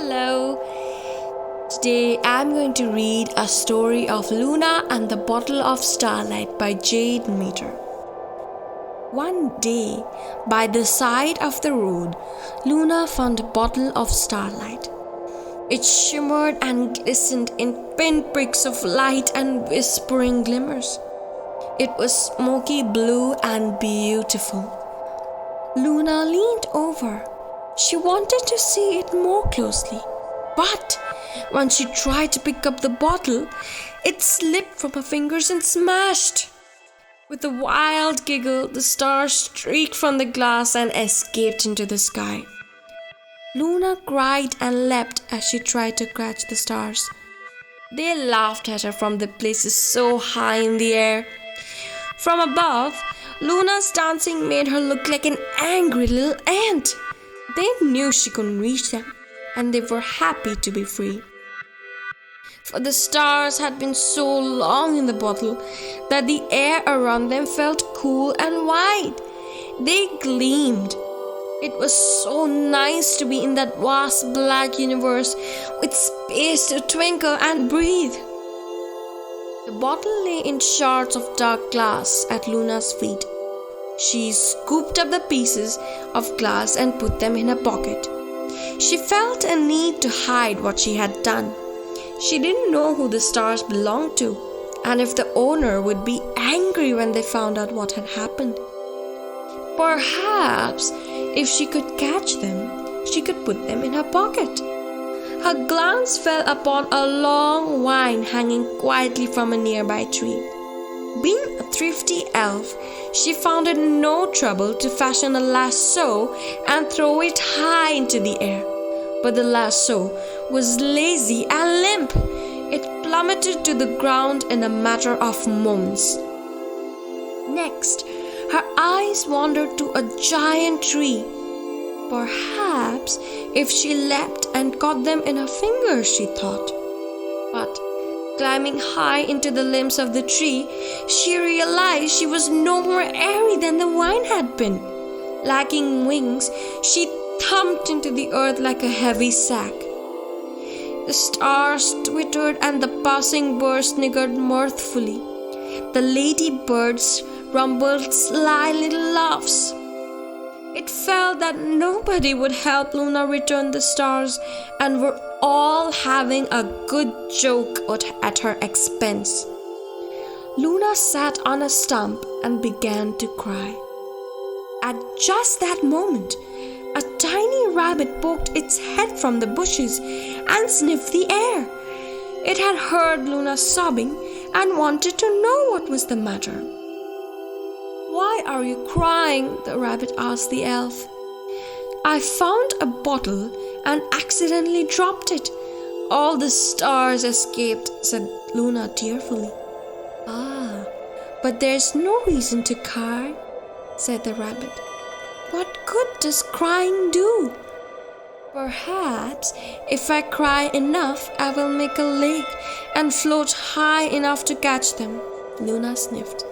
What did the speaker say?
Hello. Today I'm going to read a story of Luna and the Bottle of Starlight by Jade Meter. One day, by the side of the road, Luna found a bottle of starlight. It shimmered and glistened in pinpricks of light and whispering glimmers. It was smoky blue and beautiful. Luna leaned over. She wanted to see it more closely, but when she tried to pick up the bottle, it slipped from her fingers and smashed. With a wild giggle, the stars streaked from the glass and escaped into the sky. Luna cried and leapt as she tried to catch the stars. They laughed at her from the places so high in the air. From above, Luna's dancing made her look like an angry little ant. They knew she couldn't reach them, and they were happy to be free. For the stars had been so long in the bottle that the air around them felt cool and wide. They gleamed. It was so nice to be in that vast black universe with space to twinkle and breathe. The bottle lay in shards of dark glass at Luna's feet. She scooped up the pieces of glass and put them in her pocket. She felt a need to hide what she had done. She didn't know who the stars belonged to, and if the owner would be angry when they found out what had happened. Perhaps, if she could catch them, she could put them in her pocket. Her glance fell upon a long vine hanging quietly from a nearby tree. Being a thrifty elf, she found it no trouble to fashion a lasso and throw it high into the air. But the lasso was lazy and limp. It plummeted to the ground in a matter of moments. Next, her eyes wandered to a giant tree. Perhaps if she leapt and caught them in her fingers, she thought. But climbing high into the limbs of the tree, she realized she was no more airy than the vine had been. Lacking wings, she thumped into the earth like a heavy sack. The stars twittered and the passing birds sniggered mirthfully. The ladybirds rumbled sly little laughs. It felt that nobody would help Luna return the stars and were all having a good joke at her expense. Luna sat on a stump and began to cry. At just that moment, a tiny rabbit poked its head from the bushes and sniffed the air. It had heard Luna sobbing and wanted to know what was the matter. "Why are you crying?" the rabbit asked the elf. "I found a bottle and accidentally dropped it. All the stars escaped," said Luna tearfully. "Ah, but there's no reason to cry," said the rabbit. "What good does crying do?" "Perhaps if I cry enough, I will make a lake and float high enough to catch them," Luna sniffed.